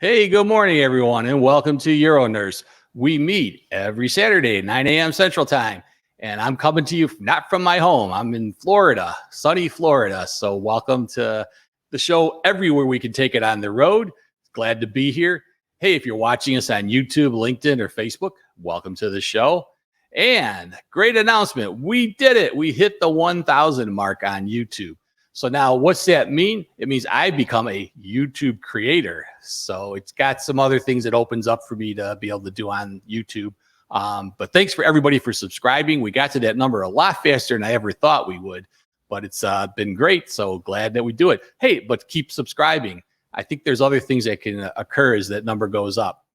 Hey, good morning, everyone, and welcome to UroNurse. We meet every Saturday at 9 a.m. Central Time, and I'm coming to you not from my home. I'm in Florida, sunny Florida. So welcome to the show everywhere we can take it on the road. Glad to be here. Hey, if you're watching us on YouTube, LinkedIn, or Facebook, welcome to the show. And great announcement. We did it. We hit the 1,000 mark on YouTube. So now what's that mean? It means I become a YouTube creator. So it's got some other things it opens up for me to be able to do on YouTube. But thanks for everybody for subscribing. We got to that number a lot faster than I ever thought we would, but it's been great. So glad that we do it. Hey, but keep subscribing. I think there's other things that can occur as that number goes up.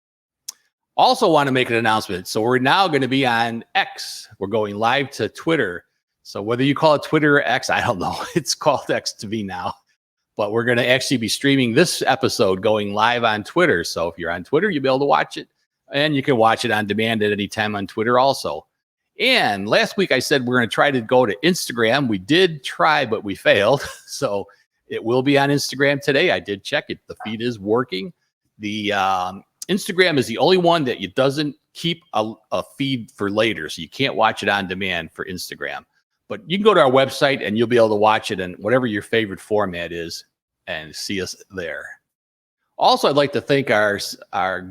Also want to make an announcement. So we're now going to be on X. We're going live to Twitter. So whether you call it Twitter or X, I don't know. It's called X to me now. But we're going to actually be streaming this episode going live on Twitter. So if you're on Twitter, you'll be able to watch it. And you can watch it on demand at any time on Twitter also. And last week I said we're going to try to go to Instagram. We did try, but we failed. So it will be on Instagram today. I did check it. The feed is working. The Instagram is the only one that it doesn't keep a feed for later. So you can't watch it on demand for Instagram. But you can go to our website and you'll be able to watch it in whatever your favorite format is and see us there. Also, I'd like to thank our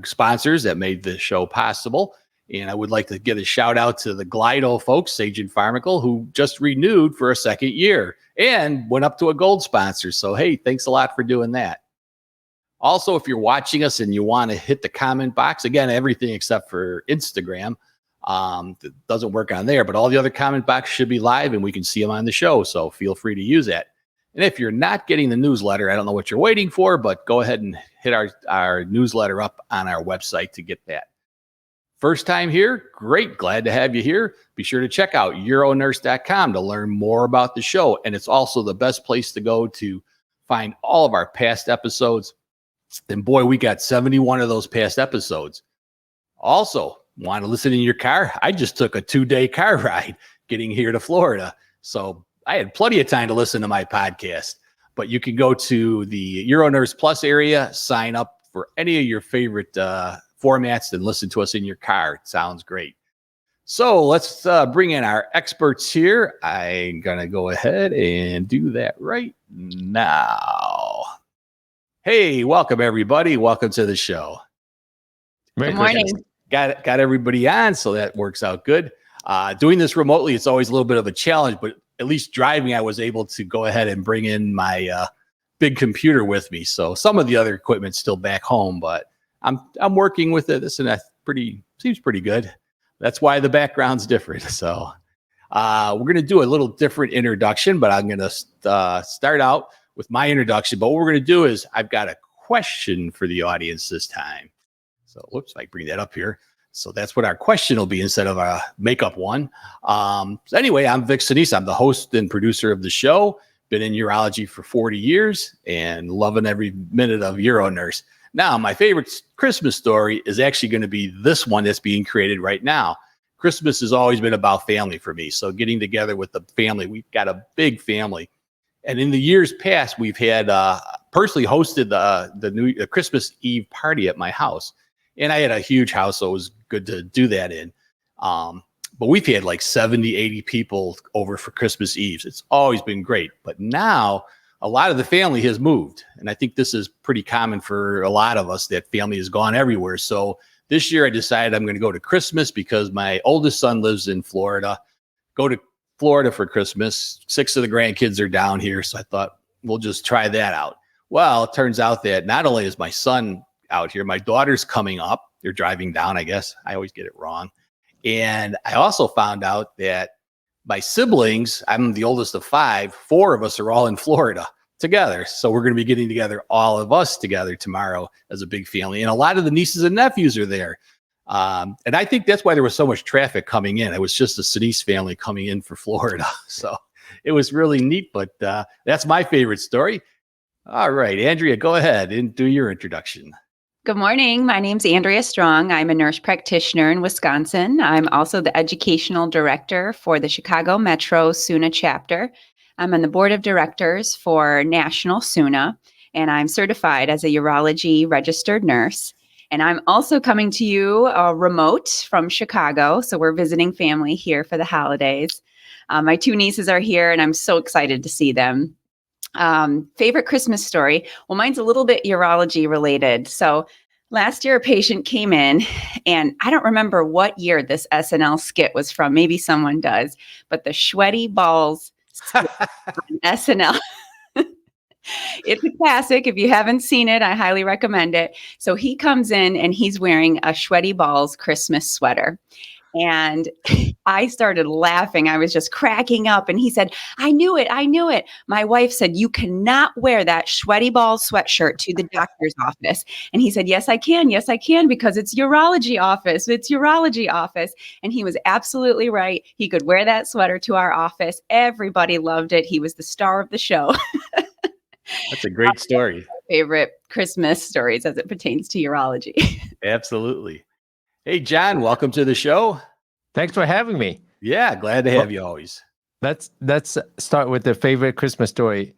sponsors that made this show possible. And I would like to give a shout out to the Glido folks, Sage and Pharmacal, who just renewed for a second year and went up to a gold sponsor. So, hey, thanks a lot for doing that. Also, if you're watching us and you want to hit the comment box, again, everything except for Instagram, it doesn't work on there, but all the other comment box should be live and we can see them on the show. So feel free to use that. And if you're not getting the newsletter, I don't know what you're waiting for, but go ahead and hit our newsletter up on our website to get that. First time here? Great. Glad to have you here. Be sure to check out uronurse.com to learn more about the show. And it's also the best place to go to find all of our past episodes. And boy, we got 71 of those past episodes. Also, want to listen in your car? I just took a 2-day car ride getting here to Florida. So I had plenty of time to listen to my podcast. But you can go to the UroNurse Plus area, sign up for any of your favorite formats, and listen to us in your car. It sounds great. So let's bring in our experts here. I'm going to go ahead and do that right now. Hey, welcome, everybody. Welcome to the show. Good morning. Got everybody on, so that works out good. Doing this remotely, it's always a little bit of a challenge, but at least driving, I was able to go ahead and bring in my big computer with me. So some of the other equipment's still back home, but I'm working with it. This and that seems pretty good. That's why the background's different. So we're going to do a little different introduction, but I'm going to start out with my introduction. But what we're going to do is I've got a question for the audience this time. So, whoops, I bring that up here. So that's what our question will be instead of a makeup one. So anyway, I'm Vic Sinise. I'm the host and producer of the show. Been in urology for 40 years and loving every minute of UroNurse. Now, my favorite Christmas story is actually going to be this one that's being created right now. Christmas has always been about family for me. So getting together with the family, we've got a big family. And in the years past, we've had personally hosted the Christmas Eve party at my house. And I had a huge house, so it was good to do that in. But we've had like 70, 80 people over for Christmas Eves. It's always been great. But now a lot of the family has moved. And I think this is pretty common for a lot of us, that family has gone everywhere. So this year I decided I'm going to go to Christmas because my oldest son lives in Florida. Go to Florida for Christmas. 6 of the grandkids are down here. So I thought we'll just try that out. Well, it turns out that not only is my son out here, my daughter's coming up. They're driving down, I guess. I always get it wrong. And I also found out that my siblings, I'm the oldest of 5, 4 of us are all in Florida together. So we're going to be getting together, all of us together tomorrow as a big family. And a lot of the nieces and nephews are there. And I think that's why there was so much traffic coming in. It was just the Sinise family coming in for Florida. So it was really neat, but that's my favorite story. All right, Andrea, go ahead and do your introduction. Good morning. My name's Andrea Strong. I'm a nurse practitioner in Wisconsin. I'm also the educational director for the Chicago Metro SUNA chapter. I'm on the board of directors for National SUNA. and I'm certified as a urology registered nurse. And I'm also coming to you remote from Chicago. So we're visiting family here for the holidays. My two nieces are here, and I'm so excited to see them. Favorite Christmas story? Well, mine's a little bit urology related. So last year, a patient came in, and I don't remember what year this SNL skit was from. Maybe someone does, but the sweaty balls skit on SNL. It's a classic. If you haven't seen it, I highly recommend it. So he comes in and he's wearing a Sweaty Balls Christmas sweater. And I started laughing. I was just cracking up. And he said, I knew it. I knew it. My wife said, you cannot wear that Sweaty Balls sweatshirt to the doctor's office. And he said, yes, I can. Yes, I can, because it's urology office. It's urology office. And he was absolutely right. He could wear that sweater to our office. Everybody loved it. He was the star of the show. That's a great story. Favorite Christmas stories as it pertains to urology. Absolutely. Hey, John, welcome to the show. Thanks for having me. Yeah, glad to have you always. Let's start with the favorite Christmas story.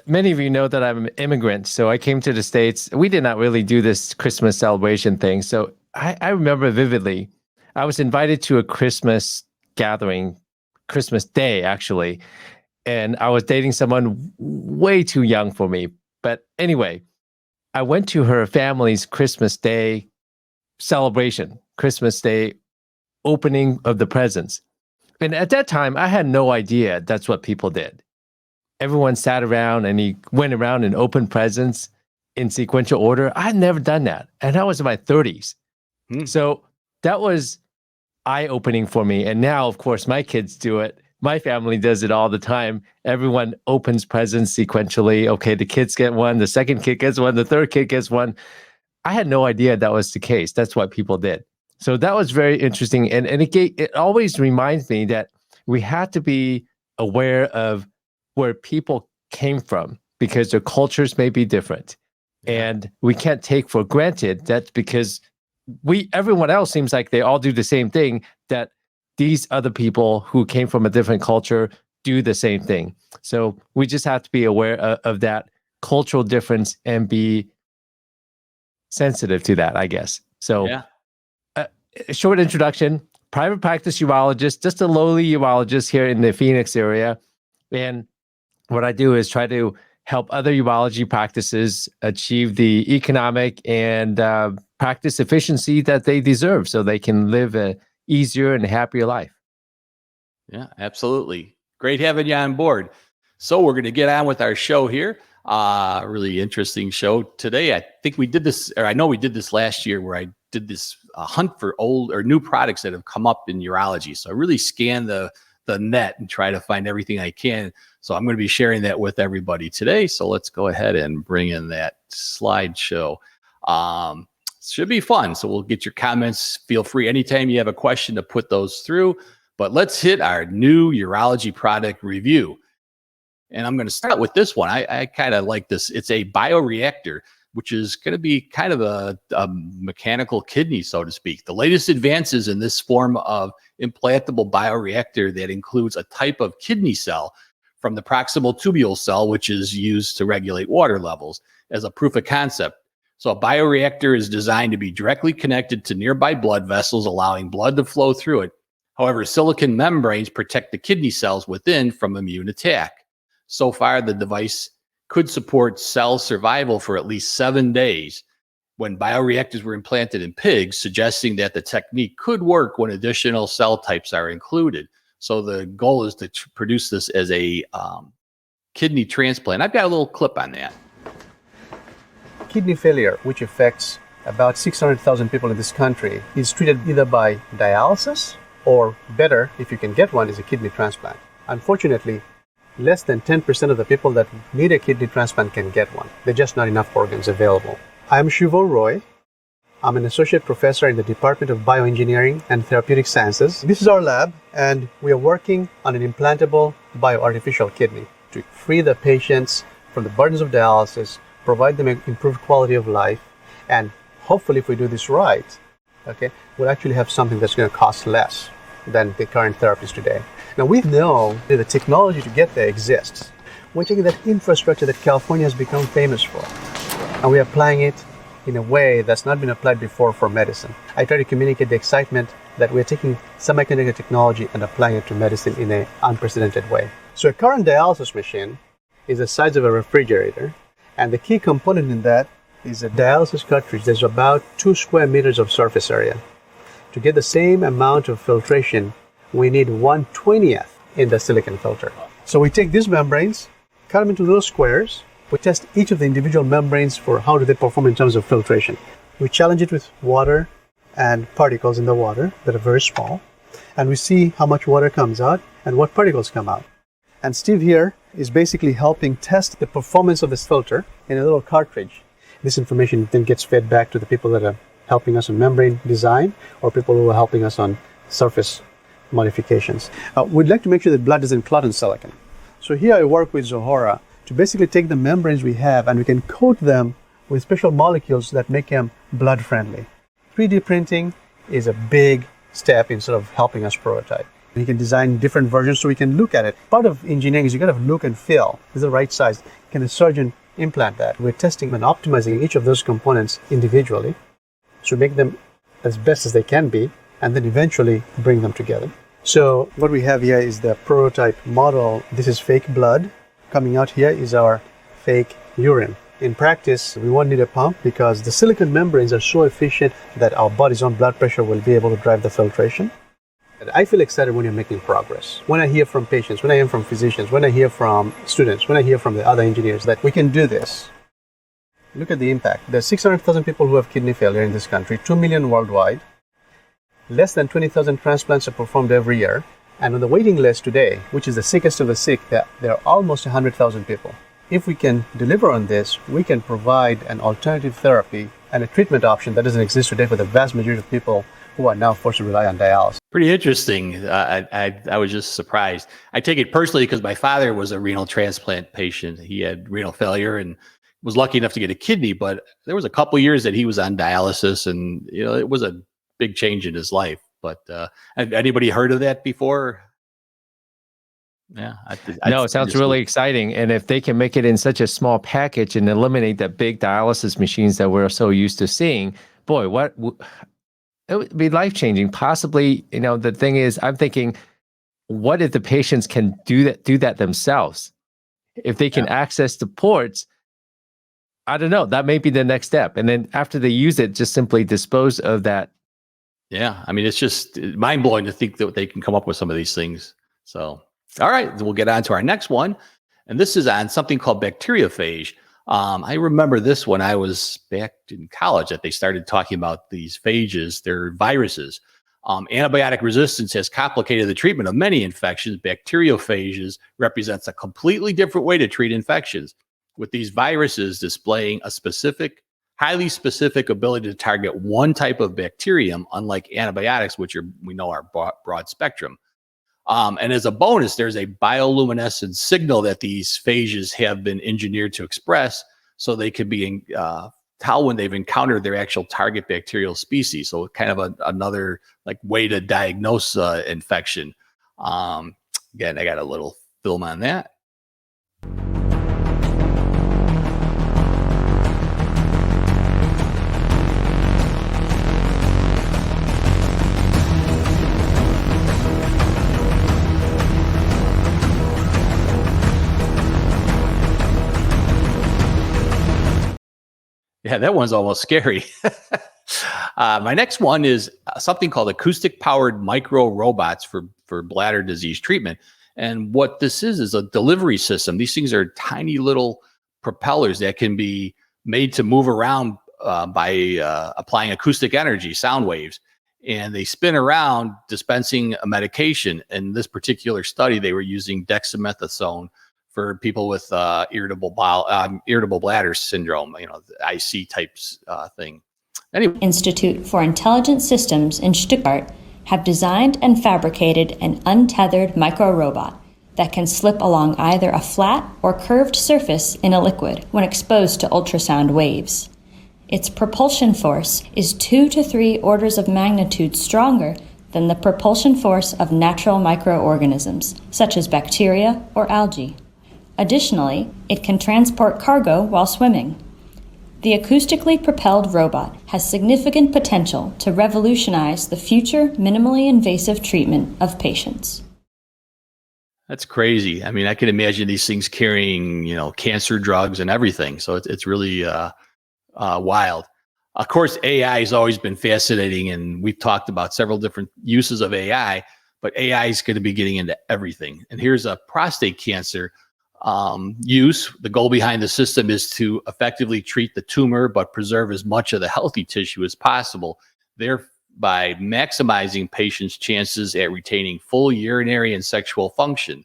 Many of you know that I'm an immigrant, so I came to the States. We did not really do this Christmas celebration thing. So I remember vividly, I was invited to a Christmas gathering, Christmas Day, actually. And I was dating someone way too young for me. But anyway, I went to her family's Christmas Day celebration, Christmas Day opening of the presents. And at that time, I had no idea that's what people did. Everyone sat around and he went around and opened presents in sequential order. I had never done that. And I was in my 30s. So that was eye-opening for me. And now, of course, my kids do it. My family does it all the time. Everyone opens presents sequentially. Okay, the kids get one, the second kid gets one, the third kid gets one. I had no idea that was the case. That's what people did. So that was very interesting. And it always reminds me that we have to be aware of where people came from, because their cultures may be different. And we can't take for granted that's because everyone else seems like they all do the same thing, that these other people who came from a different culture do the same thing. So we just have to be aware of that cultural difference and be sensitive to that, I guess. So a short introduction, private practice urologist, just a lowly urologist here in the Phoenix area. And what I do is try to help other urology practices achieve the economic and practice efficiency that they deserve so they can live a easier and happier life. Yeah, absolutely. Great having you on board. So we're going to get on with our show here. Really interesting show today. I think we did this, or I know we did this last year, where I did this hunt for old or new products that have come up in urology. So I really scanned the net and try to find everything I can. So I'm going to be sharing that with everybody today. So let's go ahead and bring in that slideshow. Should be fun. So we'll get your comments. Feel free anytime you have a question to put those through. But let's hit our new urology product review. And I'm going to start with this one. I kind of like this. It's a bioreactor, which is going to be kind of a mechanical kidney, so to speak. The latest advances in this form of implantable bioreactor that includes a type of kidney cell from the proximal tubule cell, which is used to regulate water levels, as a proof of concept. So a bioreactor is designed to be directly connected to nearby blood vessels, allowing blood to flow through it. However, silicon membranes protect the kidney cells within from immune attack. So far, the device could support cell survival for at least 7 days when bioreactors were implanted in pigs, suggesting that the technique could work when additional cell types are included. So the goal is to produce this as a kidney transplant. I've got a little clip on that. Kidney failure, which affects about 600,000 people in this country, is treated either by dialysis or, better, if you can get one, is a kidney transplant. Unfortunately, less than 10% of the people that need a kidney transplant can get one. There are just not enough organs available. I'm Shuvol Roy. I'm an associate professor in the Department of Bioengineering and Therapeutic Sciences. This is our lab, and we are working on an implantable bioartificial kidney to free the patients from the burdens of dialysis, provide them improved quality of life, and hopefully, if we do this right, we'll actually have something that's going to cost less than the current therapies today. Now, we know that the technology to get there exists. we're taking that infrastructure that California has become famous for, and we're applying it in a way that's not been applied before for medicine. I try to communicate the excitement that we're taking semiconductor technology and applying it to medicine in an unprecedented way. So a current dialysis machine is the size of a refrigerator, and the key component in that is a dialysis cartridge. There's about 2 square meters of surface area. To get the same amount of filtration, we need 1/20th in the silicon filter. So we take these membranes, cut them into little squares. We test each of the individual membranes for how do they perform in terms of filtration. We challenge it with water and particles in the water that are very small, and we see how much water comes out and what particles come out. And Steve here is basically helping test the performance of this filter in a little cartridge. This information then gets fed back to the people that are helping us on membrane design or people who are helping us on surface modifications. We'd like to make sure that blood doesn't clot in silicon. So here I work with Zohora to basically take the membranes we have and we can coat them with special molecules that make them blood friendly. 3D printing is a big step in sort of helping us prototype. You can design different versions so we can look at it. Part of engineering is you got to look and feel. Is the right size? Can a surgeon implant that? We're testing and optimizing each of those components individually to make them as best as they can be and then eventually bring them together. So what we have here is the prototype model. This is fake blood. Coming out here is our fake urine. In practice, we won't need a pump because the silicon membranes are so efficient that our body's own blood pressure will be able to drive the filtration. And I feel excited when you're making progress. When I hear from patients, when I hear from physicians, when I hear from students, when I hear from the other engineers that we can do this. Look at the impact. There's 600,000 people who have kidney failure in this country, 2 million worldwide. Less than 20,000 transplants are performed every year. And on the waiting list today, which is the sickest of the sick, there are almost 100,000 people. If we can deliver on this, we can provide an alternative therapy and a treatment option that doesn't exist today for the vast majority of people who are now forced to rely on dialysis. Pretty interesting. I was just surprised. I take it personally because my father was a renal transplant patient. He had renal failure and was lucky enough to get a kidney, but there was a couple years that he was on dialysis, and it was a big change in his life. But have anybody heard of that before? Yeah. No, it sounds really exciting. And if they can make it in such a small package and eliminate the big dialysis machines that we're so used to seeing, boy, it would be life-changing. Possibly, the thing is, I'm thinking, what if the patients can do that themselves? If they can access the ports, I don't know, that may be the next step. And then after they use it, just simply dispose of that. Yeah. I mean, it's just mind-blowing to think that they can come up with some of these things. So, all right, we'll get on to our next one. And this is on something called bacteriophage. I remember this when I was back in college that they started talking about these phages. They're viruses. Antibiotic resistance has complicated the treatment of many infections. Bacteriophages represents a completely different way to treat infections, with these viruses displaying a highly specific ability to target one type of bacterium, unlike antibiotics, which we know are broad spectrum. And as a bonus, there's a bioluminescent signal that these phages have been engineered to express, so they could be tell when they've encountered their actual target bacterial species. So kind of another way to diagnose infection. Again, I got a little film on that. Yeah, that one's almost scary. My next one is something called acoustic-powered micro robots for bladder disease treatment. And what this is a delivery system. These things are tiny little propellers that can be made to move around by applying acoustic energy, sound waves. And they spin around dispensing a medication. In this particular study, they were using dexamethasone for people with irritable bladder syndrome, the IC types thing. Anyway. Institute for Intelligent Systems in Stuttgart have designed and fabricated an untethered micro-robot that can slip along either a flat or curved surface in a liquid when exposed to ultrasound waves. Its propulsion force is 2 to 3 orders of magnitude stronger than the propulsion force of natural microorganisms, such as bacteria or algae. Additionally, it can transport cargo while swimming. The acoustically propelled robot has significant potential to revolutionize the future minimally invasive treatment of patients. That's crazy. I mean, I can imagine these things carrying, cancer drugs and everything. So it's really wild. Of course, AI has always been fascinating, and we've talked about several different uses of AI, but AI is going to be getting into everything. And here's a prostate cancer use. The goal behind the system is to effectively treat the tumor, but preserve as much of the healthy tissue as possible, thereby maximizing patients' chances at retaining full urinary and sexual function.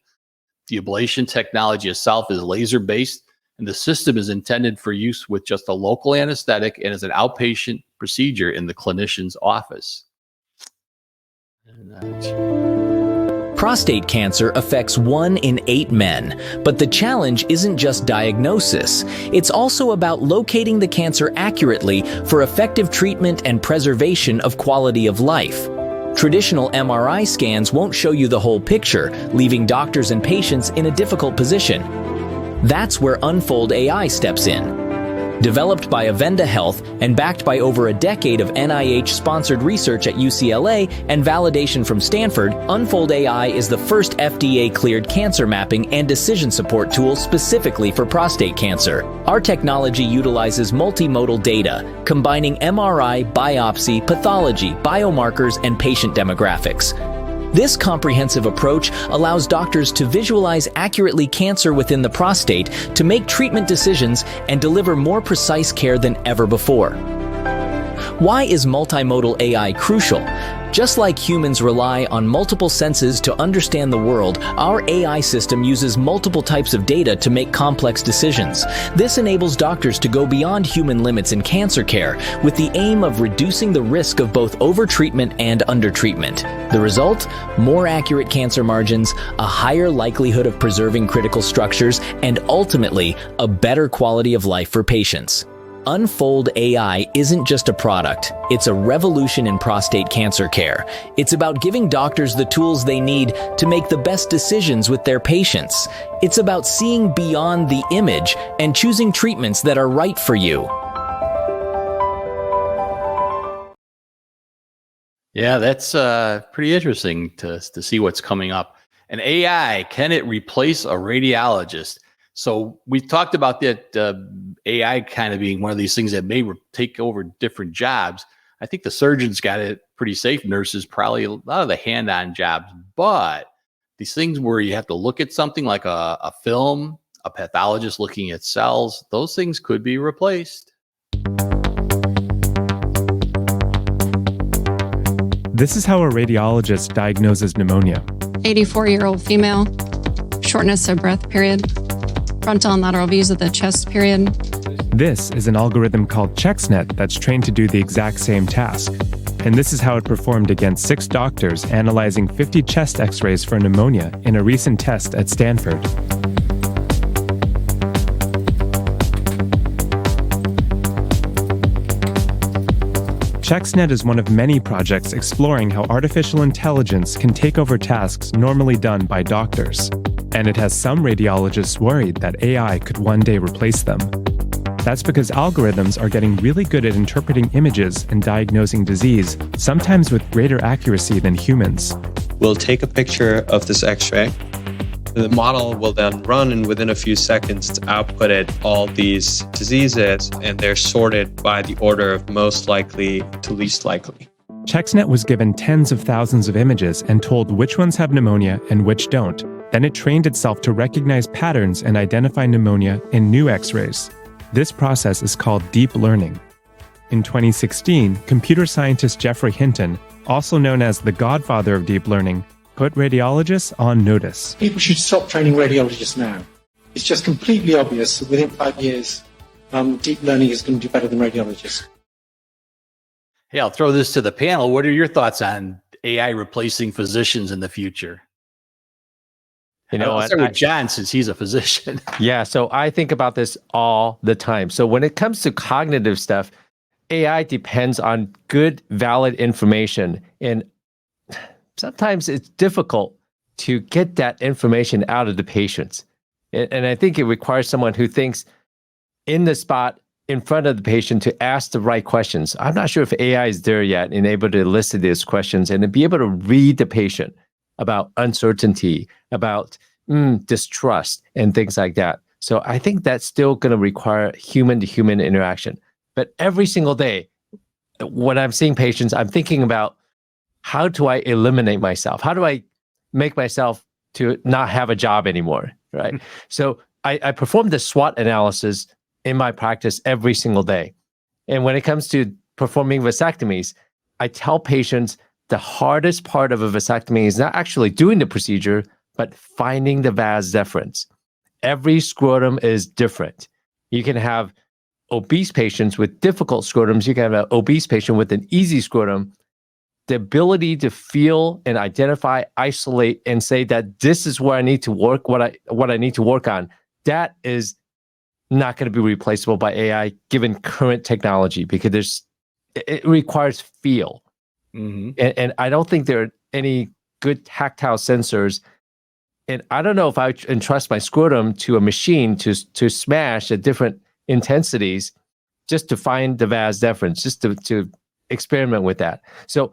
The ablation technology itself is laser-based, and the system is intended for use with just a local anesthetic and as an outpatient procedure in the clinician's office. Prostate cancer affects 1 in 8 men, but the challenge isn't just diagnosis. It's also about locating the cancer accurately for effective treatment and preservation of quality of life. Traditional MRI scans won't show you the whole picture, leaving doctors and patients in a difficult position. That's where Unfold AI steps in. Developed by Avenda Health and backed by over a decade of NIH-sponsored research at UCLA and validation from Stanford, Unfold AI is the first FDA-cleared cancer mapping and decision support tool specifically for prostate cancer. Our technology utilizes multimodal data, combining MRI, biopsy, pathology, biomarkers, and patient demographics. This comprehensive approach allows doctors to visualize accurately cancer within the prostate to make treatment decisions and deliver more precise care than ever before. Why is multimodal AI crucial? Just like humans rely on multiple senses to understand the world, our AI system uses multiple types of data to make complex decisions. This enables doctors to go beyond human limits in cancer care, with the aim of reducing the risk of both overtreatment and undertreatment. The result? More accurate cancer margins, a higher likelihood of preserving critical structures, and ultimately, a better quality of life for patients. Unfold AI isn't just a product, it's a revolution in prostate cancer care. It's about giving doctors the tools they need to make the best decisions with their patients. It's about seeing beyond the image and choosing treatments that are right for you. Yeah, that's pretty interesting to see what's coming up. And AI, can it replace a radiologist? So we talked about that AI kind of being one of these things that may take over different jobs. I think the surgeons got it pretty safe. Nurses, probably a lot of the hand-on jobs. But these things where you have to look at something like a film, a pathologist looking at cells, those things could be replaced. This is how a radiologist diagnoses pneumonia. 84-year-old female, shortness of breath period, frontal and lateral views of the chest period. This is an algorithm called ChexNet that's trained to do the exact same task. And this is how it performed against 6 doctors analyzing 50 chest x-rays for pneumonia in a recent test at Stanford. ChexNet is one of many projects exploring how artificial intelligence can take over tasks normally done by doctors. And it has some radiologists worried that AI could one day replace them. That's because algorithms are getting really good at interpreting images and diagnosing disease, sometimes with greater accuracy than humans. We'll take a picture of this X-ray. The model will then run, and within a few seconds output it all these diseases, and they're sorted by the order of most likely to least likely. ChexNet was given tens of thousands of images and told which ones have pneumonia and which don't. Then it trained itself to recognize patterns and identify pneumonia in new X-rays. This process is called deep learning. In 2016, computer scientist Geoffrey Hinton, also known as the godfather of deep learning, put radiologists on notice. People should stop training radiologists now. It's just completely obvious that within 5 years, deep learning is going to do better than radiologists. Hey, I'll throw this to the panel. What are your thoughts on AI replacing physicians in the future? I'll start with John, since he's a physician. Yeah, so I think about this all the time. So when it comes to cognitive stuff, AI depends on good, valid information. And sometimes it's difficult to get that information out of the patients. And I think it requires someone who thinks in the spot in front of the patient to ask the right questions. I'm not sure if AI is there yet and able to elicit these questions and to be able to read the patient about uncertainty, about distrust, and things like that. So I think that's still going to require human-to-human interaction. But every single day, when I'm seeing patients, I'm thinking about how do I eliminate myself? How do I make myself to not have a job anymore, right? So I perform the SWOT analysis in my practice every single day. And when it comes to performing vasectomies, I tell patients the hardest part of a vasectomy is not actually doing the procedure, but finding the vas deferens. Every scrotum is different. You can have obese patients with difficult scrotums. You can have an obese patient with an easy scrotum. The ability to feel and identify, isolate, and say that this is where I need to work, what I need to work on, that is not going to be replaceable by AI given current technology, because it requires feel. And I don't think there are any good tactile sensors. And I don't know if I entrust my scrotum to a machine to smash at different intensities just to find the vas deferens, just to experiment with that. So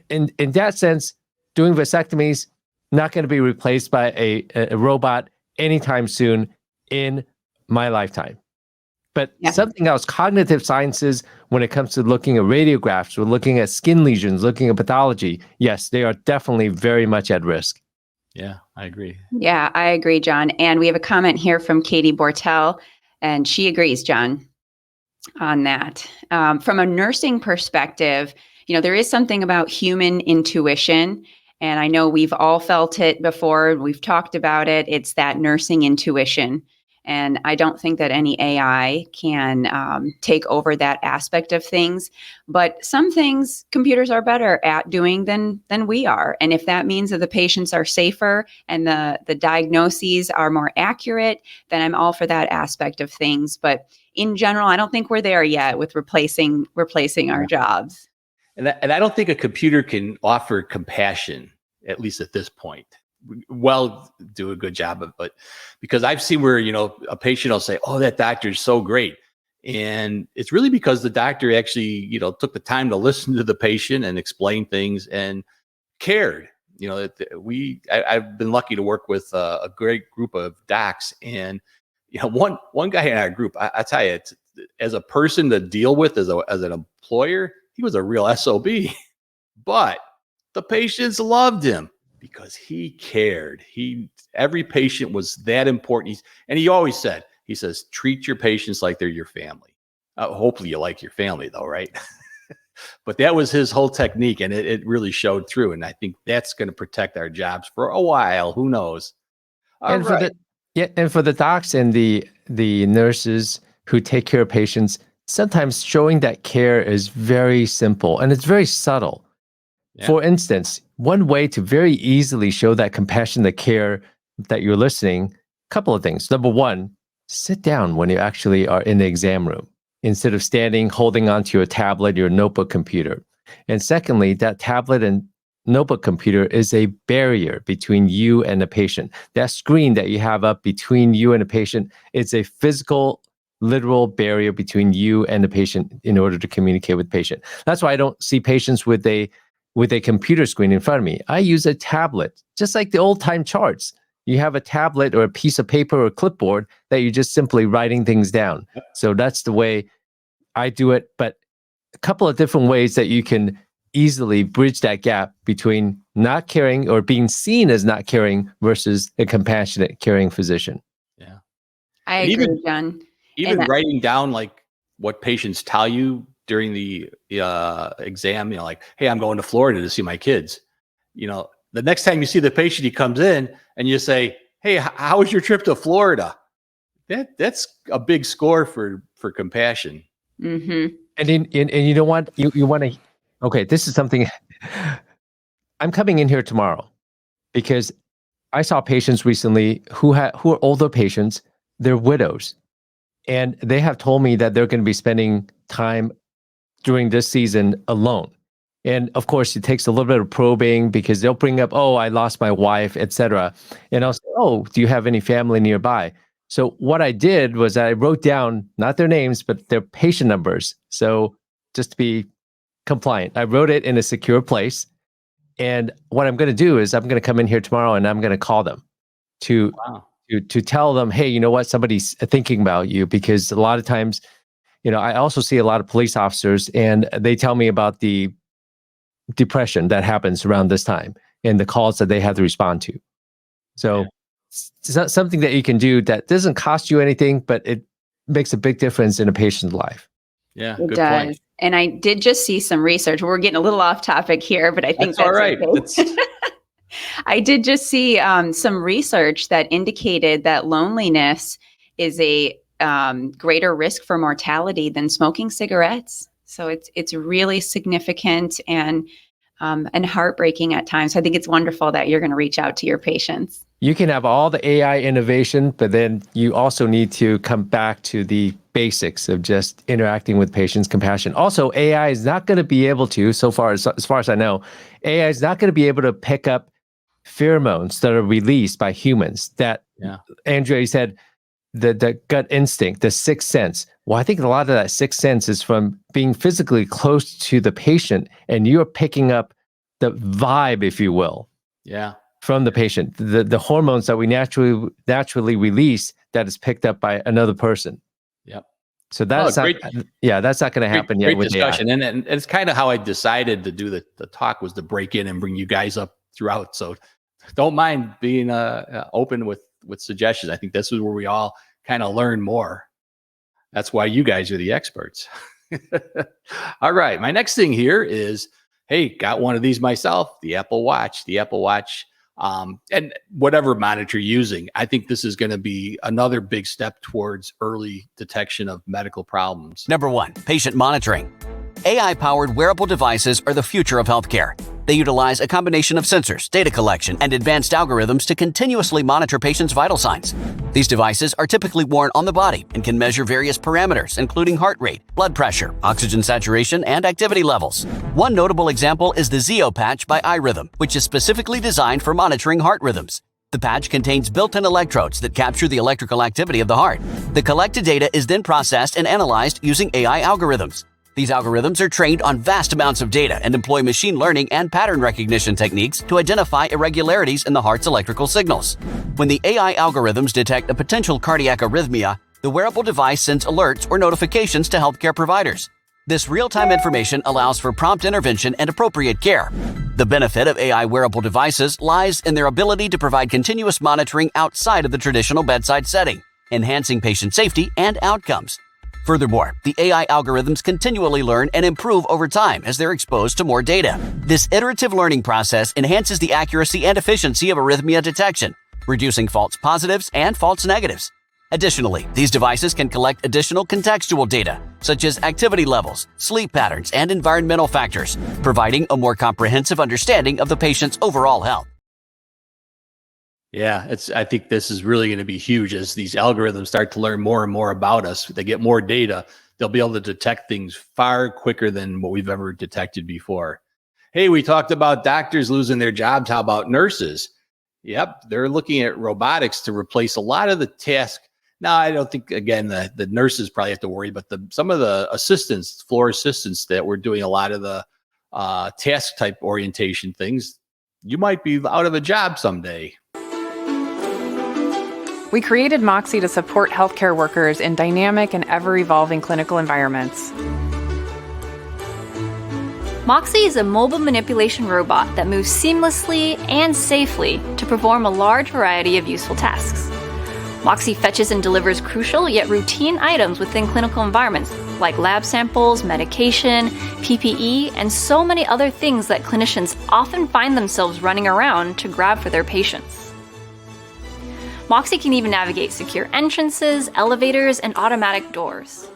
in that sense, doing vasectomies, not going to be replaced by a robot anytime soon in my lifetime. But something else, cognitive sciences, when it comes to looking at radiographs, or looking at skin lesions, looking at pathology, yes, they are definitely very much at risk. Yeah, I agree. Yeah, I agree, John. And we have a comment here from Katie Bortel, and she agrees, John, on that. From a nursing perspective, there is something about human intuition. And I know we've all felt it before. We've talked about it. It's that nursing intuition. And I don't think that any AI can take over that aspect of things. But some things computers are better at doing than we are. And if that means that the patients are safer and the diagnoses are more accurate, then I'm all for that aspect of things. But in general, I don't think we're there yet with replacing our jobs. And I don't think a computer can offer compassion, at least at this point. Well, do a good job of it, because I've seen where, a patient will say, "Oh, that doctor is so great." And it's really because the doctor actually, took the time to listen to the patient and explain things and cared. I've been lucky to work with a great group of docs, and one guy in our group, I tell you, as a person to deal with as an employer, he was a real SOB, but the patients loved him because he cared. Every patient was that important. And he always says, treat your patients like they're your family. Hopefully you like your family though, right? But that was his whole technique, and it really showed through. And I think that's going to protect our jobs for a while. Who knows? And for the docs and the nurses who take care of patients, sometimes showing that care is very simple and it's very subtle. Yeah. For instance, one way to very easily show that compassion, the care that you're listening, a couple of things. Number one, sit down when you actually are in the exam room instead of standing, holding onto your tablet, your notebook computer. And secondly, that tablet and notebook computer is a barrier between you and the patient. That screen that you have up between you and the patient is a physical, literal barrier between you and the patient in order to communicate with the patient. That's why I don't see patients with a computer screen in front of me. I use a tablet, just like the old-time charts. You have a tablet or a piece of paper or a clipboard that you're just simply writing things down. So that's the way I do it. But a couple of different ways that you can easily bridge that gap between not caring or being seen as not caring versus a compassionate, caring physician. Yeah. I agree, John. Even writing down like what patients tell you during the exam, like, hey, I'm going to Florida to see my kids. The next time you see the patient, he comes in and you say, hey, how was your trip to Florida? That's a big score for compassion. Mm-hmm. And you don't want, you want to, okay, this is something, I'm coming in here tomorrow because I saw patients recently who are older patients, they're widows. And they have told me that they're going to be spending time during this season alone. And of course, it takes a little bit of probing because they'll bring up, oh, I lost my wife, etc. And I'll say, oh, do you have any family nearby? So what I did was I wrote down not their names, but their patient numbers. So just to be compliant, I wrote it in a secure place. And what I'm going to do is I'm going to come in here tomorrow and I'm going to call them to tell them, hey, you know what? Somebody's thinking about you, because a lot of times, I also see a lot of police officers and they tell me about the depression that happens around this time and the calls that they have to respond to. So it's something that you can do that doesn't cost you anything, but it makes a big difference in a patient's life. Yeah, it good does. point. And I did just see some research. We're getting a little off topic here, but I think That's all right. okay. I did just see some research that indicated that loneliness is a greater risk for mortality than smoking cigarettes. So it's really significant and heartbreaking at times. So I think it's wonderful that you're going to reach out to your patients. You can have all the AI innovation, but then you also need to come back to the basics of just interacting with patients, compassion. Also, AI is not going to be able to, as far as I know, AI is not going to be able to pick up pheromones that are released by humans. That Andrea said, the gut instinct, the sixth sense. Well, I think a lot of that sixth sense is from being physically close to the patient, and you're picking up the vibe, if you will. Yeah. From the patient, the hormones that we naturally release that is picked up by another person. Yep. So that's not going to happen yet with discussion. AI. And it's kind of how I decided to do the talk, was to break in and bring you guys up throughout. So don't mind being open with suggestions. I think this is where we all kind of learn more. That's why you guys are the experts. All right. My next thing here is, hey, got one of these myself, the Apple Watch. And whatever monitor you're using, I think this is going to be another big step towards early detection of medical problems. Number 1, patient monitoring. AI-powered wearable devices are the future of healthcare. They utilize a combination of sensors, data collection, and advanced algorithms to continuously monitor patients' vital signs. These devices are typically worn on the body and can measure various parameters, including heart rate, blood pressure, oxygen saturation, and activity levels. One notable example is the Zeo patch by iRhythm, which is specifically designed for monitoring heart rhythms. The patch contains built-in electrodes that capture the electrical activity of the heart. The collected data is then processed and analyzed using AI algorithms. These algorithms are trained on vast amounts of data and employ machine learning and pattern recognition techniques to identify irregularities in the heart's electrical signals. When the AI algorithms detect a potential cardiac arrhythmia, the wearable device sends alerts or notifications to healthcare providers. This real-time information allows for prompt intervention and appropriate care. The benefit of AI wearable devices lies in their ability to provide continuous monitoring outside of the traditional bedside setting, enhancing patient safety and outcomes. Furthermore, the AI algorithms continually learn and improve over time as they're exposed to more data. This iterative learning process enhances the accuracy and efficiency of arrhythmia detection, reducing false positives and false negatives. Additionally, these devices can collect additional contextual data, such as activity levels, sleep patterns, and environmental factors, providing a more comprehensive understanding of the patient's overall health. Yeah, I think this is really going to be huge as these algorithms start to learn more and more about us. They get more data. They'll be able to detect things far quicker than what we've ever detected before. Hey, we talked about doctors losing their jobs. How about nurses? Yep, they're looking at robotics to replace a lot of the tasks. Now, I don't think, again, the nurses probably have to worry, but some of the assistants, floor assistants that were doing a lot of the task type orientation things, you might be out of a job someday. We created Moxie to support healthcare workers in dynamic and ever-evolving clinical environments. Moxie is a mobile manipulation robot that moves seamlessly and safely to perform a large variety of useful tasks. Moxie fetches and delivers crucial yet routine items within clinical environments, like lab samples, medication, PPE, and so many other things that clinicians often find themselves running around to grab for their patients. Moxie can even navigate secure entrances, elevators, and automatic doors.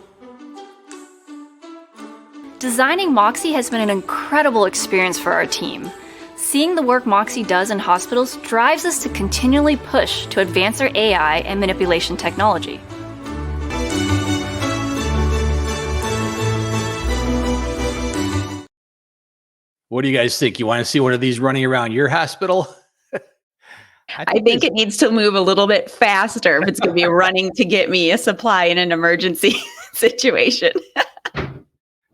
Designing Moxie has been an incredible experience for our team. Seeing the work Moxie does in hospitals drives us to continually push to advance our AI and manipulation technology. What do you guys think? You want to see one of these running around your hospital? I think it needs to move a little bit faster if it's going to be running to get me a supply in an emergency situation.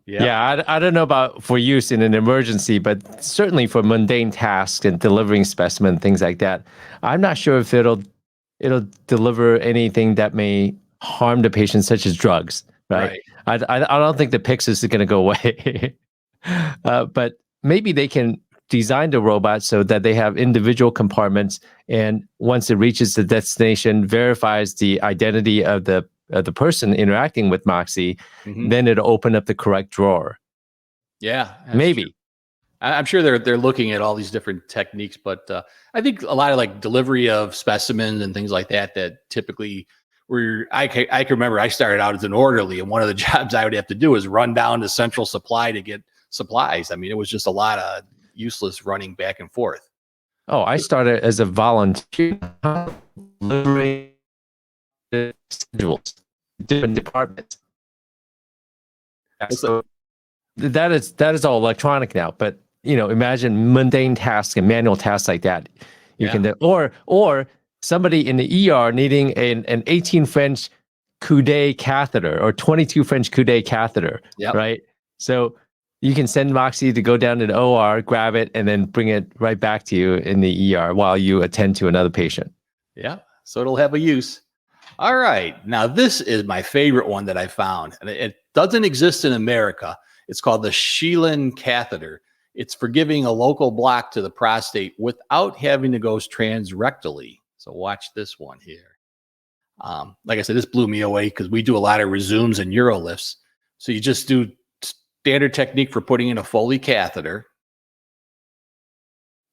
Yeah, I don't know about for use in an emergency, but certainly for mundane tasks and delivering specimen, things like that. I'm not sure if it'll deliver anything that may harm the patient, such as drugs, right? I don't think the Pyxis is going to go away. But maybe they can design the robot so that they have individual compartments, and once it reaches the destination, verifies the identity of the person interacting with Moxie, then it'll open up the correct drawer. Yeah, maybe. True. I'm sure they're looking at all these different techniques, but I think a lot of like delivery of specimens and things like that typically I can remember I started out as an orderly, and one of the jobs I would have to do is run down to central supply to get supplies. I mean, it was just a lot of useless running back and forth. Oh, I started as a volunteer delivering schedules, different departments. So that is all electronic now. But imagine mundane tasks and manual tasks like that. You can do, or somebody in the ER needing an 18 French Coude catheter or 22 French Coude catheter, right? So you can send Moxie to go down to the OR, grab it, and then bring it right back to you in the ER while you attend to another patient. Yeah, so it'll have a use. All right, now this is my favorite one that I found, and it doesn't exist in America. It's called the Sheelan catheter. It's for giving a local block to the prostate without having to go transrectally. So watch this one here. Like I said, this blew me away because we do a lot of resumes and urolifts. So you just do standard technique for putting in a Foley catheter,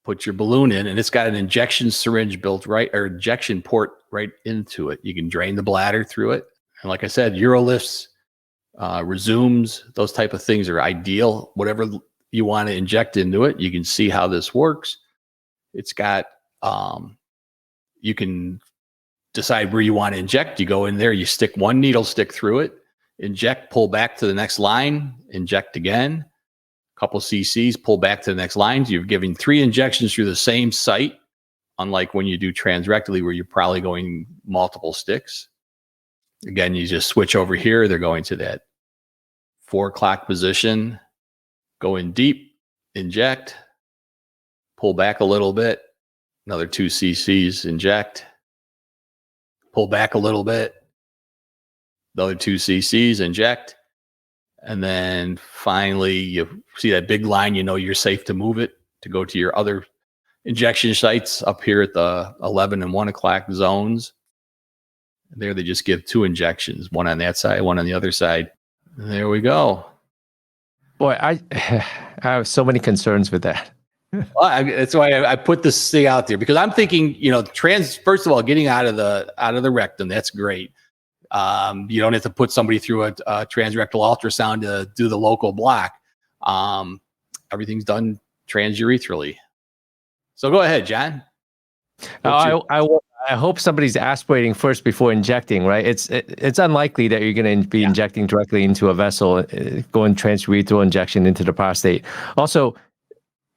put your balloon in, and it's got an injection syringe built injection port right into it. You can drain the bladder through it. And like I said, urolifts, resumes, those type of things are ideal. Whatever you want to inject into it, you can see how this works. It's got, you can decide where you want to inject. You go in there, you stick one needle stick through it, inject, pull back to the next line, inject again, couple cc's, pull back to the next line. You're giving 3 injections through the same site, unlike when you do transrectally where you're probably going multiple sticks. Again, you just switch over here. They're going to that 4 o'clock position, go in deep, inject, pull back a little bit, another 2 cc's, inject, pull back a little bit, another 2 cc's, inject. And then finally, you see that big line, you're safe to move it to go to your other injection sites up here at the 11 and 1 o'clock zones. There they just give 2 injections, one on that side, one on the other side. And there we go. Boy, I have so many concerns with that. Well, that's why I put this thing out there, because I'm thinking, first of all, getting out of the rectum, that's great. You don't have to put somebody through a transrectal ultrasound to do the local block. Everything's done transurethral. So go ahead, John. I hope somebody's aspirating first before injecting, right? It's unlikely that you're going to be injecting directly into a vessel, going transurethral injection into the prostate. Also,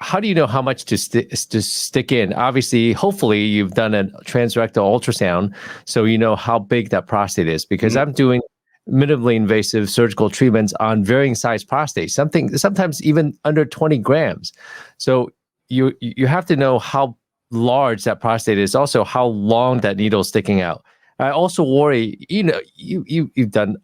how do you know how much to stick in? Obviously, hopefully, you've done a transrectal ultrasound, so you know how big that prostate is. Because I'm doing minimally invasive surgical treatments on varying size prostates, sometimes even under 20 grams. So you have to know how large that prostate is, also how long that needle is sticking out. I also worry, you've done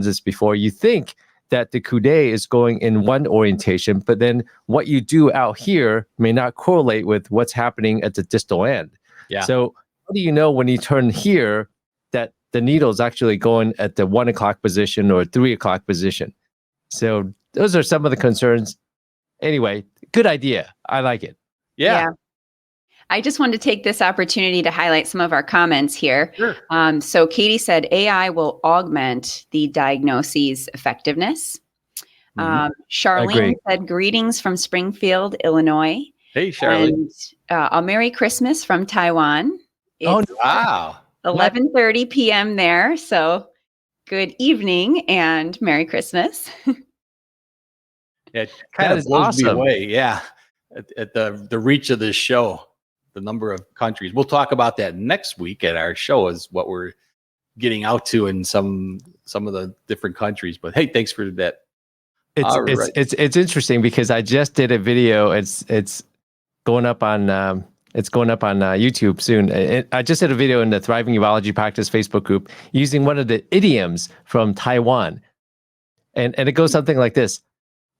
this before. You think that the coude is going in one orientation, but then what you do out here may not correlate with what's happening at the distal end. Yeah. So how do you know when you turn here that the needle is actually going at the 1 o'clock position or 3 o'clock position? So those are some of the concerns. Anyway, good idea. I like it. Yeah. I just wanted to take this opportunity to highlight some of our comments here. Sure. So Katie said AI will augment the diagnoses effectiveness. Charlene said, greetings from Springfield, Illinois. Hey, Charlene. And a Merry Christmas from Taiwan. It's wow. 11:30 p.m. there. So good evening and Merry Christmas. It kind That of is blows me awesome. away. Yeah. At the reach of this show, the number of countries. We'll talk about that next week at our show is what we're getting out to in some of the different countries. But hey, thanks for that. It's interesting because I just did a video. It's going up on YouTube soon. I just did a video in the Thriving Urology Practice Facebook group using one of the idioms from Taiwan, and it goes something like this: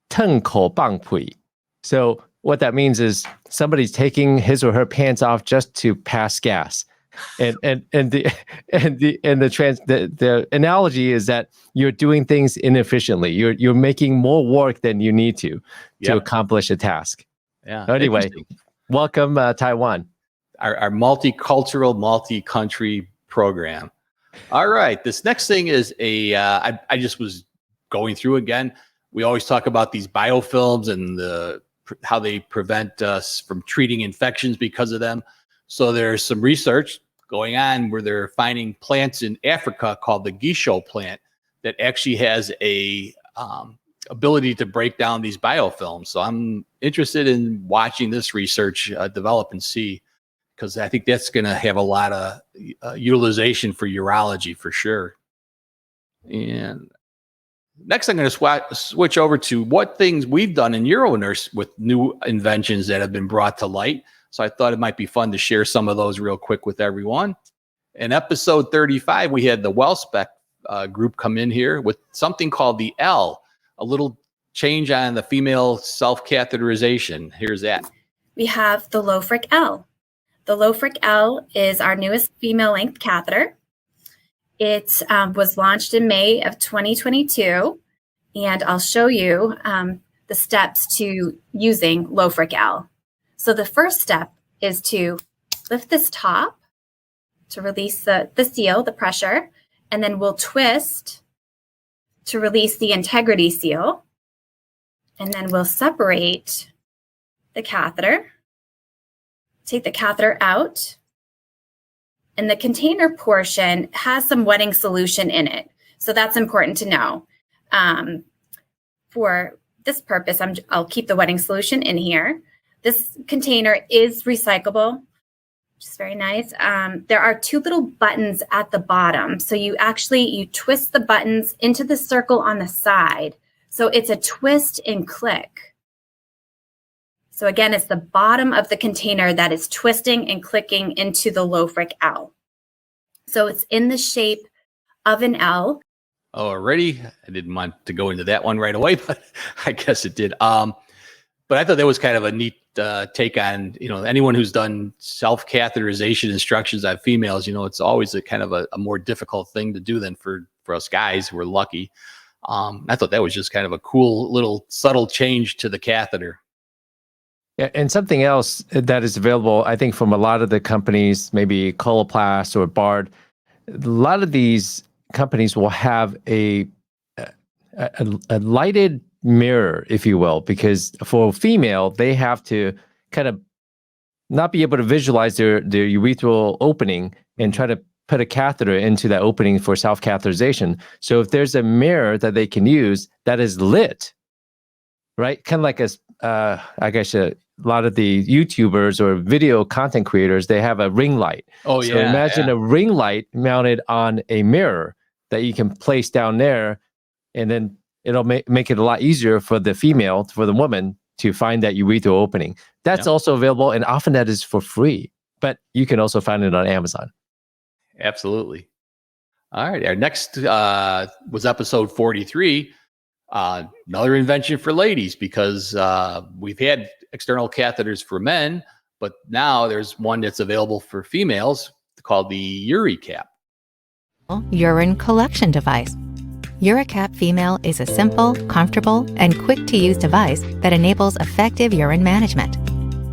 腾口棒腿. So what that means is somebody's taking his or her pants off just to pass gas. And the analogy is that you're doing things inefficiently. You're making more work than you need to accomplish a task. Yeah. Anyway, welcome Taiwan. Our multicultural, multi-country program. All right. This next thing is I just was going through again. We always talk about these biofilms and how they prevent us from treating infections because of them. So there's some research going on where they're finding plants in Africa called the Gisho plant that actually has a ability to break down these biofilms. So I'm interested in watching this research develop and see, because I think that's going to have a lot of utilization for urology for sure. And next, I'm going to switch over to what things we've done in UroNurse with new inventions that have been brought to light. So I thought it might be fun to share some of those real quick with everyone. In episode 35, we had the WellSpec group come in here with something called the L, a little change on the female self-catheterization. Here's that. We have the Lofric L. The Lofric L is our newest female-length catheter. It was launched in May of 2022, and I'll show you the steps to using Lofric L. So the first step is to lift this top to release the seal, the pressure, and then we'll twist to release the integrity seal, and then we'll separate the catheter, take the catheter out, and the container portion has some wetting solution in it. So that's important to know. For this purpose, I'll keep the wetting solution in here. This container is recyclable, which is very nice. There are two little buttons at the bottom. So you twist the buttons into the circle on the side. So it's a twist and click. So again, it's the bottom of the container that is twisting and clicking into the Lofric L. So it's in the shape of an L. Already, I didn't want to go into that one right away, but I guess it did. But I thought that was kind of a neat take on, anyone who's done self-catheterization instructions on females. It's always a kind of a more difficult thing to do than for us guys who are lucky. I thought that was just kind of a cool little subtle change to the catheter. Yeah, and something else that is available, I think, from a lot of the companies, maybe Coloplast or Bard, a lot of these companies will have a lighted mirror, if you will, because for a female, they have to kind of not be able to visualize their urethral opening and try to put a catheter into that opening for self-catheterization. So if there's a mirror that they can use that is lit, right? Kind of like I guess a lot of the YouTubers or video content creators, they have a ring light. Oh, so imagine a ring light mounted on a mirror that you can place down there, and then it'll make it a lot easier for the female, for the woman, to find that urethral opening. That's also available, and often that is for free, but you can also find it on Amazon. Absolutely. All right. Our next was episode 43. Another invention for ladies, because we've had external catheters for men, but now there's one that's available for females called the UriCap. Urine collection device. UriCap Female is a simple, comfortable, and quick-to-use device that enables effective urine management.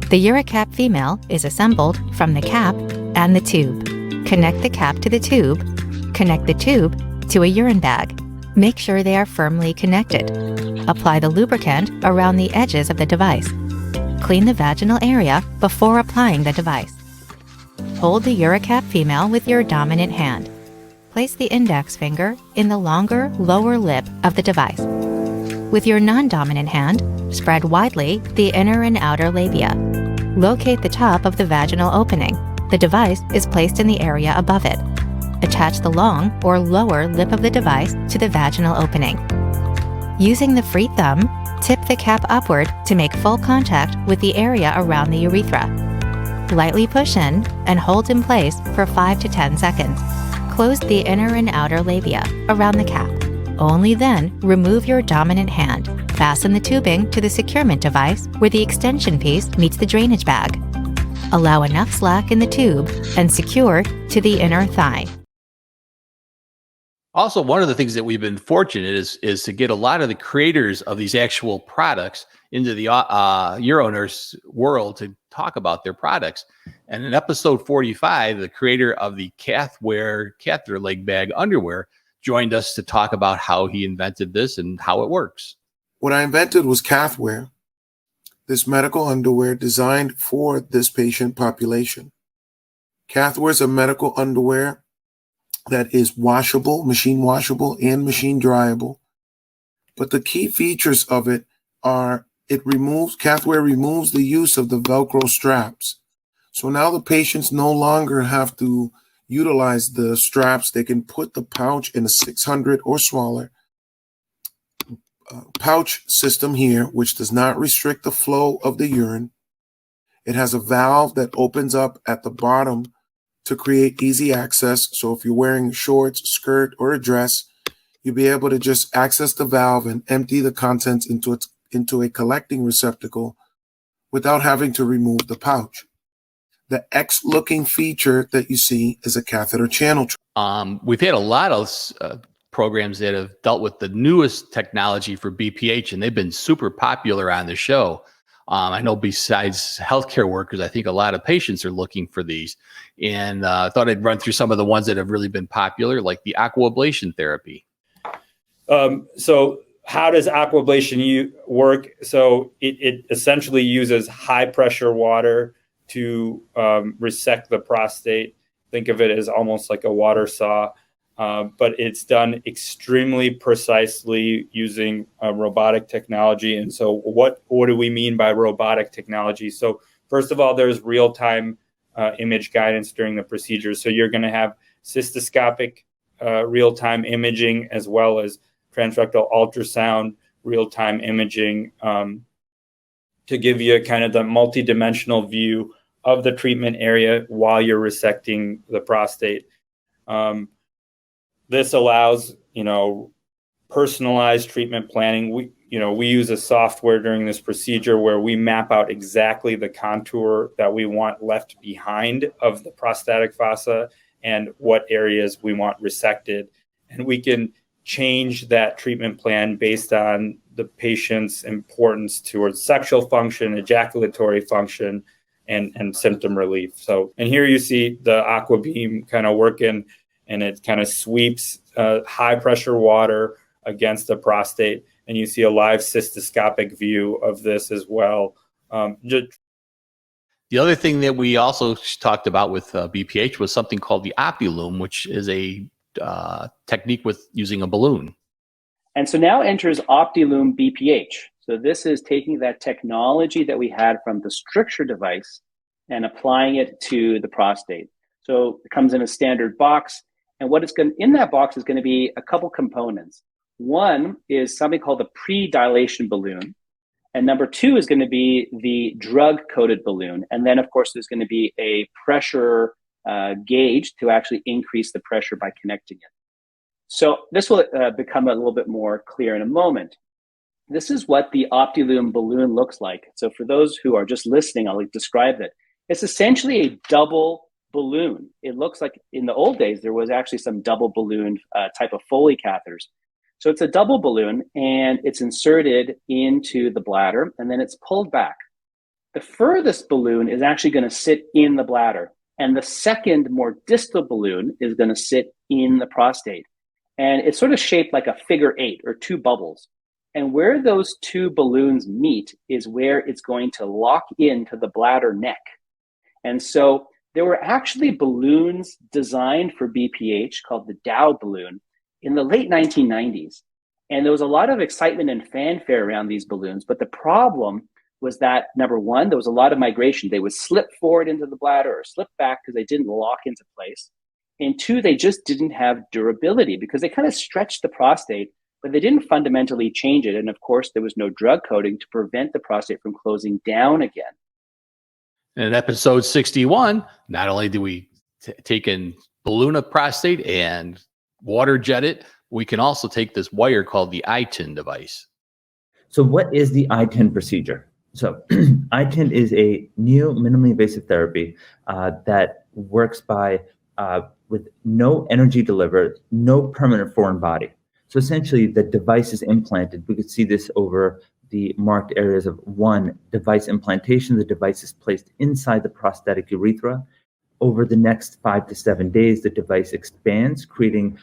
The UriCap Female is assembled from the cap and the tube. Connect the cap to the tube. Connect the tube to a urine bag. Make sure they are firmly connected. Apply the lubricant around the edges of the device. Clean the vaginal area before applying the device. Hold the UriCap Female with your dominant hand. Place the index finger in the longer lower lip of the device. With your non-dominant hand, spread widely the inner and outer labia. Locate the top of the vaginal opening. The device is placed in the area above it. Attach the long or lower lip of the device to the vaginal opening. Using the free thumb, tip the cap upward to make full contact with the area around the urethra. Lightly push in and hold in place for 5 to 10 seconds. Close the inner and outer labia around the cap. Only then remove your dominant hand. Fasten the tubing to the securement device where the extension piece meets the drainage bag. Allow enough slack in the tube and secure to the inner thigh. Also, one of the things that we've been fortunate is to get a lot of the creators of these actual products into the UroNurse world to talk about their products. And in episode 45, the creator of the catheter leg bag underwear joined us to talk about how he invented this and how it works. What I invented was Cathwear, this medical underwear designed for this patient population. Cathwear is a medical underwear that is washable, machine washable, and machine dryable. But the key features of it are Cathwear removes the use of the Velcro straps. So now the patients no longer have to utilize the straps. They can put the pouch in a 600 or smaller pouch system here, which does not restrict the flow of the urine. It has a valve that opens up at the bottom to create easy access. So if you're wearing shorts, skirt, or a dress, you'll be able to just access the valve and empty the contents into a collecting receptacle without having to remove the pouch. The X-looking feature that you see is a catheter channel. We've had a lot of programs that have dealt with the newest technology for BPH, and they've been super popular on the show. I know besides healthcare workers, I think a lot of patients are looking for these. And I thought I'd run through some of the ones that have really been popular, like the aquablation therapy. So how does aquablation work? So it essentially uses high pressure water to resect the prostate. Think of it as almost like a water saw, but it's done extremely precisely using robotic technology. And so what do we mean by robotic technology? So first of all, there's real-time image guidance during the procedure. So you're going to have cystoscopic real-time imaging as well as transrectal ultrasound real-time imaging to give you kind of the multidimensional view of the treatment area while you're resecting the prostate. This allows, personalized treatment planning. We use a software during this procedure where we map out exactly the contour that we want left behind of the prostatic fossa and what areas we want resected. And we can change that treatment plan based on the patient's importance towards sexual function, ejaculatory function, and symptom relief. So, and here you see the aqua beam kind of working, and it kind of sweeps high pressure water against the prostate, and you see a live cystoscopic view of this as well. The other thing that we also talked about with BPH was something called the Optilume, which is a technique with using a balloon. And so now enters Optilume BPH. So this is taking that technology that we had from the stricture device and applying it to the prostate. So it comes in a standard box, and what it's going in that box is going to be a couple components. One is something called the pre-dilation balloon, and number two is going to be the drug-coated balloon. And then, of course, there's going to be a pressure gauge to actually increase the pressure by connecting it. So this will become a little bit more clear in a moment. This is what the Optilume balloon looks like. So for those who are just listening, I'll describe it. It's essentially a double balloon. It looks like in the old days, there was actually some double balloon type of Foley catheters. So it's a double balloon, and it's inserted into the bladder, and then it's pulled back. The furthest balloon is actually going to sit in the bladder, and the second, more distal balloon is going to sit in the prostate. And it's sort of shaped like a figure eight or two bubbles. And where those two balloons meet is where it's going to lock into the bladder neck. And so there were actually balloons designed for BPH called the Dow balloon in the late 1990s. And there was a lot of excitement and fanfare around these balloons. But the problem was that, number one, there was a lot of migration. They would slip forward into the bladder or slip back because they didn't lock into place. And two, they just didn't have durability because they kind of stretched the prostate, but they didn't fundamentally change it. And of course, there was no drug coating to prevent the prostate from closing down again. In episode 61, not only do we take in balloon a prostate and water jet it, we can also take this wire called the iTIN device. So what is the iTIN procedure? So iTIN is a new minimally invasive therapy that works by with no energy delivered, no permanent foreign body. So essentially the device is implanted. We could see this over the marked areas of one, device implantation. The device is placed inside the prostatic urethra. Over the next 5 to 7 days, the device expands, creating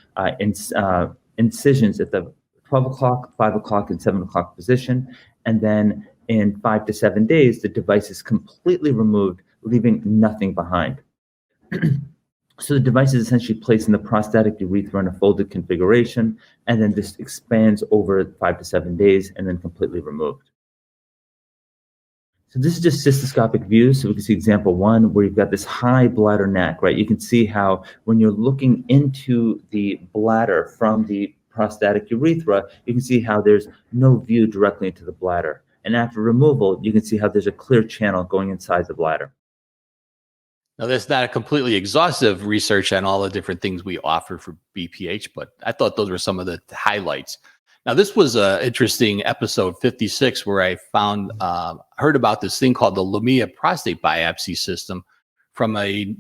incisions at the 12 o'clock, 5 o'clock, and 7 o'clock position. And then in 5 to 7 days, the device is completely removed, leaving nothing behind. So the device is essentially placed in the prostatic urethra in a folded configuration, and then this expands over 5 to 7 days and then completely removed. So this is just cystoscopic view. So we can see example one, where you've got this high bladder neck, right? You can see how when you're looking into the bladder from the prostatic urethra, you can see how there's no view directly into the bladder. And after removal, you can see how there's a clear channel going inside the bladder. Now, that's not a completely exhaustive research on all the different things we offer for BPH, but I thought those were some of the highlights. Now, this was an interesting episode 56 where I heard about this thing called the Lumia prostate biopsy system from a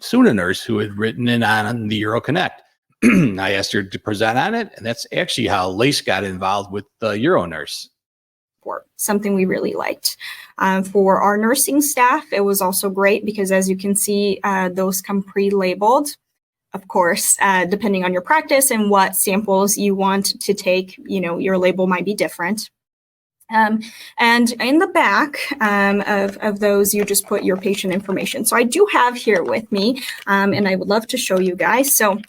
SUNA nurse who had written in on the UroConnect. I asked her to present on it, and that's actually how Lace got involved with the UroNurse. Something we really liked. For our nursing staff, it was also great because, as you can see, those come pre-labeled. Of course, depending on your practice and what samples you want to take, your label might be different. And in the back of those, you just put your patient information. So I do have here with me, and I would love to show you guys. So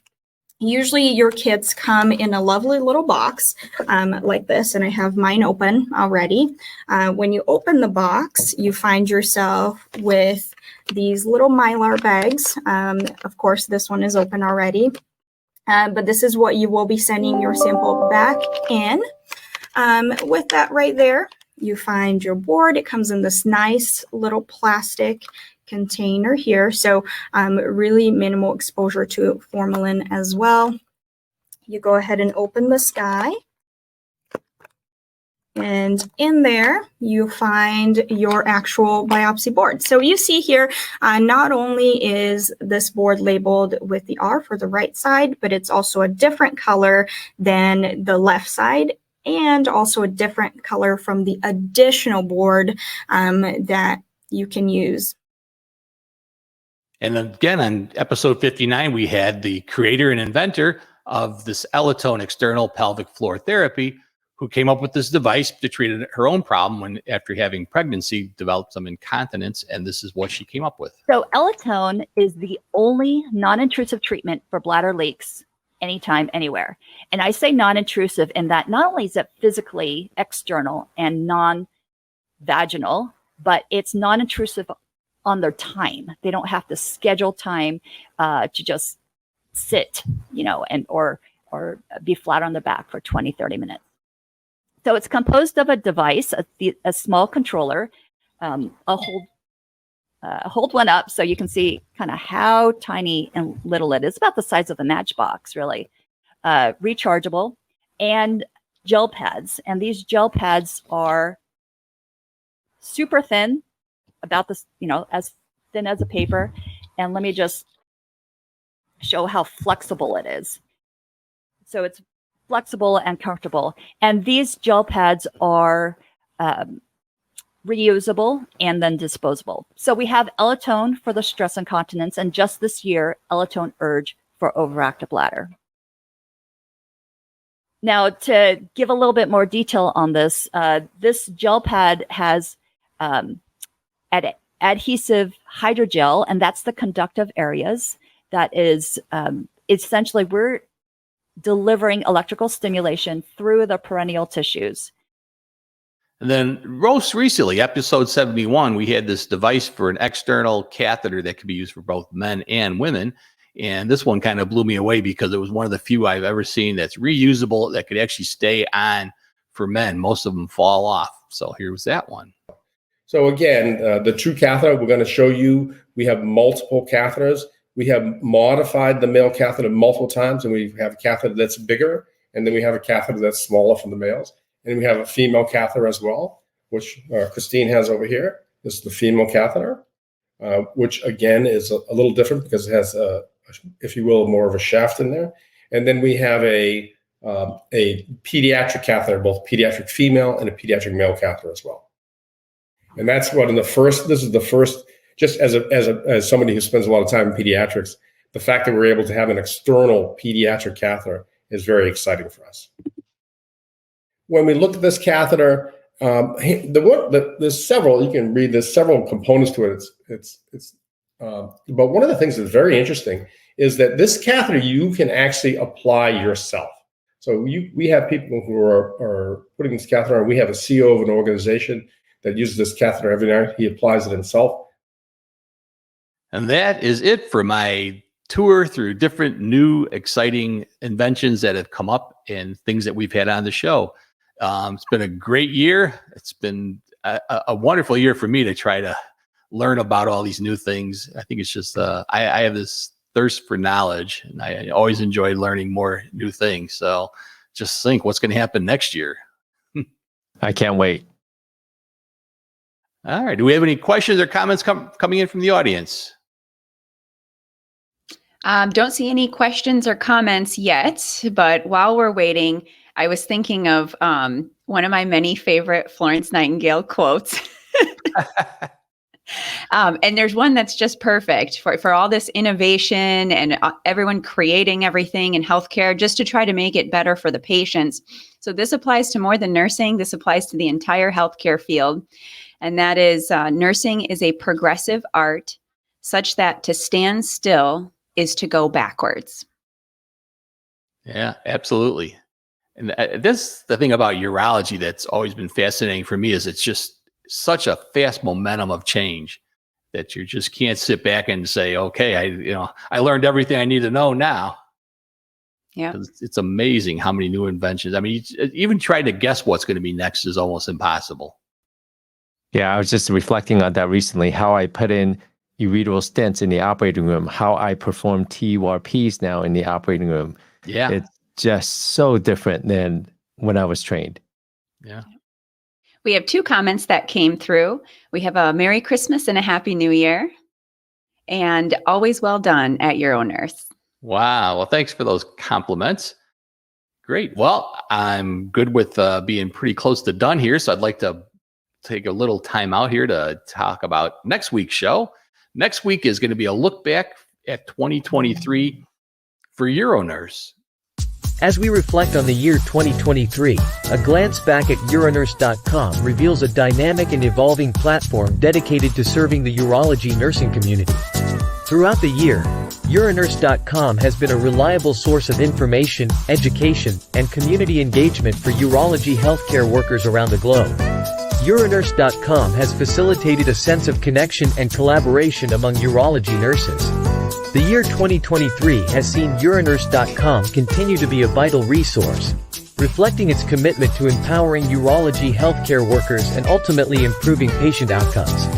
usually your kits come in a lovely little box like this, and I have mine open already. When you open the box, you find yourself with these little Mylar bags. Of course, this one is open already, but this is what you will be sending your sample back in. With that right there, you find your board. It comes in this nice little plastic container here, so really minimal exposure to formalin as well. You go ahead and open the sky, and in there you find your actual biopsy board. So you see here, not only is this board labeled with the R for the right side, but it's also a different color than the left side, and also a different color from the additional board that you can use. And again, on episode 59, we had the creator and inventor of this Ellatone external pelvic floor therapy, who came up with this device to treat her own problem when, after having pregnancy, developed some incontinence, and this is what she came up with. So Ellatone is the only non-intrusive treatment for bladder leaks anytime, anywhere. And I say non-intrusive in that not only is it physically external and non-vaginal, but it's non-intrusive on their time. They don't have to schedule time to just sit, or be flat on the back for 20, 30 minutes. So it's composed of a device, a small controller. I'll hold one up so you can see kind of how tiny and little it is, about the size of a matchbox, really. Rechargeable, and gel pads. And these gel pads are super thin, about this, as thin as a paper. And let me just show how flexible it is. So it's flexible and comfortable. And these gel pads are reusable and then disposable. So we have Ellatone for the stress incontinence, and just this year, Ellatone Urge for overactive bladder. Now, to give a little bit more detail on this, this gel pad has adhesive hydrogel, and that's the conductive areas. That is essentially, we're delivering electrical stimulation through the perineal tissues. And then most recently, episode 71, we had this device for an external catheter that could be used for both men and women. And this one kind of blew me away because it was one of the few I've ever seen that's reusable, that could actually stay on for men. Most of them fall off. So here's that one. So again, the true catheter, we're going to show you, we have multiple catheters. We have modified the male catheter multiple times, and we have a catheter that's bigger, and then we have a catheter that's smaller from the males. And we have a female catheter as well, which Christine has over here. This is the female catheter, which again is a little different because it has, if you will, more of a shaft in there. And then we have a pediatric catheter, both pediatric female and a pediatric male catheter as well. And that's what this is the first, just as somebody who spends a lot of time in pediatrics, the fact that we're able to have an external pediatric catheter is very exciting for us. When we look at this catheter, there's several, you can read, there's several components to it. But one of the things that's very interesting is that this catheter you can actually apply yourself. So we have people who are putting this catheter on. We have a CEO of an organization that uses this catheter every night. He applies it himself. And that is it for my tour through different new, exciting inventions that have come up and things that we've had on the show. It's been a great year. It's been a wonderful year for me to try to learn about all these new things. I think it's just, I have this thirst for knowledge, and I always enjoy learning more new things. So just think what's going to happen next year. I can't wait. All right. Do we have any questions or comments coming in from the audience? Don't see any questions or comments yet, but while we're waiting, I was thinking of one of my many favorite Florence Nightingale quotes. And there's one that's just perfect for all this innovation and everyone creating everything in healthcare just to try to make it better for the patients. So this applies to more than nursing. This applies to the entire healthcare field. And that is, nursing is a progressive art such that to stand still is to go backwards. Yeah, absolutely. And the thing about urology that's always been fascinating for me is it's just such a fast momentum of change that you just can't sit back and say, okay, I learned everything I need to know now. Yeah. It's amazing how many new inventions. I mean, even trying to guess what's going to be next is almost impossible. Yeah, I was just reflecting on that recently, how I put in ureteral stents in the operating room, how I perform TURPs now in the operating room. Yeah. It's just so different than when I was trained. Yeah. We have 2 comments that came through. We have a Merry Christmas and a Happy New Year, and always well done at UroNurse. Wow. Well, thanks for those compliments. Great. Well, I'm good with being pretty close to done here. So I'd like to take a little time out here to talk about next week's show. Next week is going to be a look back at 2023 for UroNurse. As we reflect on the year 2023, a glance back at uronurse.com reveals a dynamic and evolving platform dedicated to serving the urology nursing community. Throughout the year, uronurse.com has been a reliable source of information, education, and community engagement for urology healthcare workers around the globe. uronurse.com has facilitated a sense of connection and collaboration among urology nurses. The year 2023 has seen uronurse.com continue to be a vital resource, reflecting its commitment to empowering urology healthcare workers and ultimately improving patient outcomes.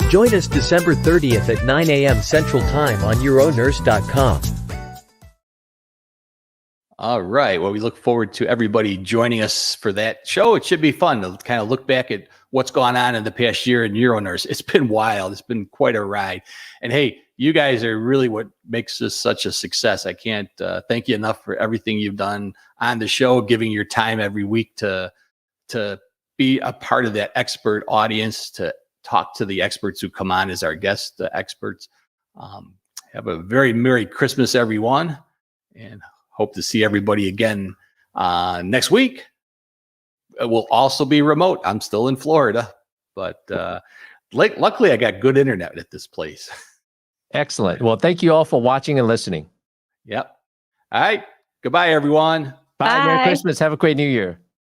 Join us December 30th at 9 a.m. Central Time on uronurse.com. All right. Well, we look forward to everybody joining us for that show. It should be fun to kind of look back at what's gone on in the past year in UroNurse. It's been wild. It's been quite a ride. And hey, you guys are really what makes this such a success. I can't thank you enough for everything you've done on the show, giving your time every week to be a part of that expert audience, to talk to the experts who come on as our guest experts. Have a very Merry Christmas, everyone, and hope to see everybody again next week. It will also be remote. I'm still in Florida, but luckily I got good internet at this place. Excellent. Well, thank you all for watching and listening. Yep. All right. Goodbye, everyone. Bye. Merry Christmas. Have a great New Year.